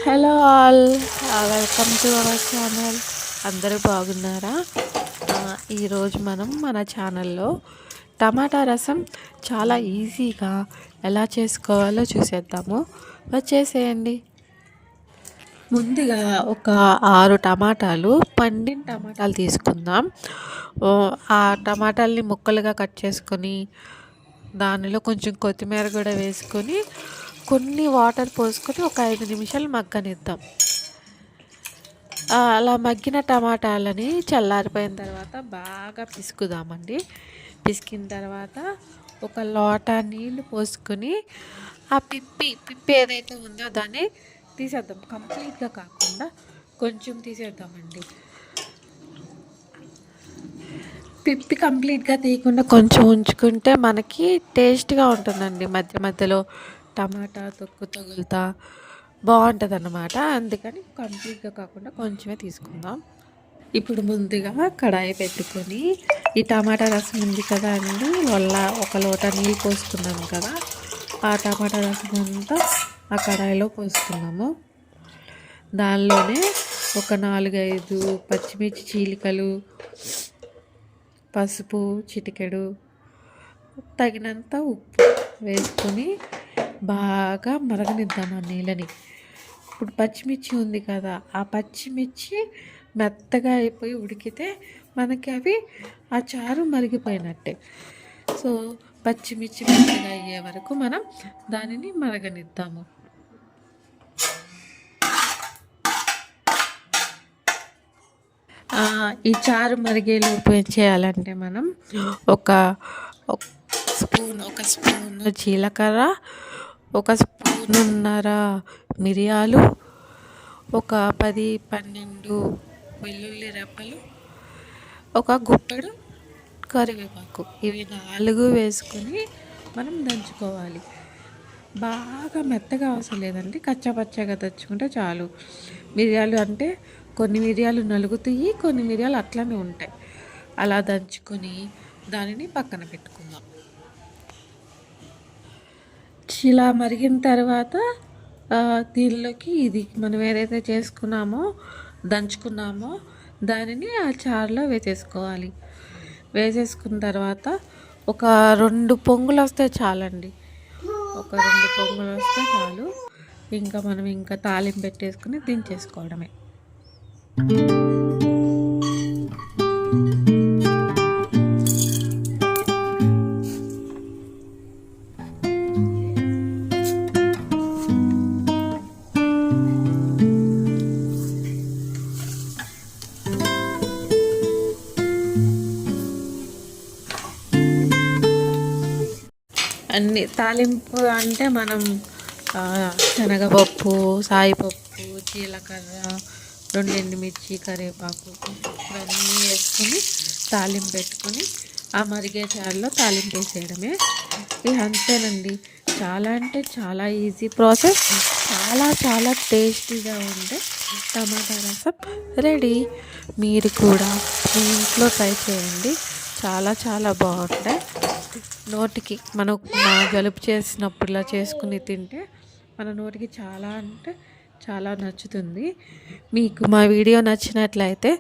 Hello all, welcome to our channel. అందరూ బాగున్నారా? ఈరోజు మనం మన ఛానల్లో టమాటా రసం చాలా ఈజీగా ఎలా చేసుకోవాలో చూసేద్దాము. వచ్చేసేయండి. ముందుగా ఒక 6 టమాటాలు, పండిన టమాటాలు తీసుకుందాం. ఆ టమాటాలని ముక్కలుగా కట్ చేసుకొని దానిలో కొంచెం కొత్తిమీర కూడా వేసుకొని కొన్ని వాటర్ పోసుకొని ఒక 5 నిమిషాలు మగ్గనిద్దాం. అలా మగ్గిన టమాటాలని చల్లారిపోయిన తర్వాత బాగా పిసుకుదామండి. పిసికిన తర్వాత ఒక లోట నీళ్ళు పోసుకొని ఆ పిప్పి ఏదైతే ఉందో దాన్ని తీసేద్దాం. కంప్లీట్గా కాకుండా కొంచెం తీసేద్దామండి. పిప్పి కంప్లీట్గా తీయకుండా కొంచెం ఉంచుకుంటే మనకి టేస్ట్గా ఉంటుందండి. మధ్య మధ్యలో టమాటా తొక్కు తగులుతా బాగుంటుంది అన్నమాట. అందుకని కంప్లీట్గా కాకుండా కొంచెమే తీసుకుందాం. ఇప్పుడు ముందుగా కడాయి పెట్టుకొని ఈ టమాటా రసం ఉంది కదా అండి, ఒక లోట నీళ్ళు పోసుకున్నాము కదా, ఆ టమాటా రసం అంతా ఆ కడాయిలో పోసుకున్నాము. దానిలోనే ఒక 4-5 పచ్చిమిర్చి చీలికలు, పసుపు చిటికెడు, తగినంత ఉప్పు వేసుకొని బాగా మరగనిద్దాం ఆ నీళ్ళని. ఇప్పుడు పచ్చిమిర్చి ఉంది కదా, ఆ పచ్చిమిర్చి మెత్తగా అయిపోయి ఉడికితే మనకి అవి ఆ చారు మరిగిపోయినట్టే. సో పచ్చిమిర్చి మెత్తగా అయ్యే వరకు మనం దానిని మరగనిద్దాము. ఈ చారు మరిగేలోపు ఏం చేయాలంటే మనం ఒక స్పూన్ జీలకర్ర, ఒక స్పూనున్నర మిరియాలు, ఒక 10-12 వెల్లుల్లి రెబ్బలు, ఒక గుప్పెడు కరివేపాకు, ఇవి 4 వేసుకొని మనం దంచుకోవాలి. బాగా మెత్తగా అవసరం లేదండి, కచ్చాపచ్చాగా దంచుకుంటే చాలు. మిరియాలు అంటే కొన్ని మిరియాలు నలుగుతాయి, కొన్ని మిరియాలు అట్లనే ఉంటాయి. అలా దంచుకొని దానిని పక్కన పెట్టుకుందాం. ఇలా మరిగిన తర్వాత దీనిలోకి ఇది మనం ఏదైతే దంచుకున్నామో దానిని ఆ చారులో వేసేసుకోవాలి. వేసేసుకున్న తర్వాత ఒక 2 పొంగులు వస్తే చాలండి. ఒక 2 పొంగులు వస్తే చాలు. ఇంకా మనం తాలింపు పెట్టేసుకుని దించేసుకోవడమే. అన్ని తాలింపు అంటే మనం శనగపప్పు, సాయిపప్పు, జీలకర్ర, 2 ఎండుమిర్చి, కరివేపాకు ఇవన్నీ వేసుకొని తాలింపు పెట్టుకొని ఆ మరిగే చారులో తాలింపు వేసేయడమే. ఇది అంతేనండి. చాలా అంటే చాలా ఈజీ ప్రాసెస్. చాలా చాలా టేస్టీగా ఉండే టమాటా రసం రెడీ. మీరు కూడా మీ ఇంట్లో ట్రై చేయండి. చాలా చాలా బాగుంటాయి. నోటికి మనం జలుబు చేసినప్పుడు ఇలా చేసుకుని తింటే మన నోటికి చాలా అంటే చాలా నచ్చుతుంది. మీకు మా వీడియో నచ్చినట్లయితే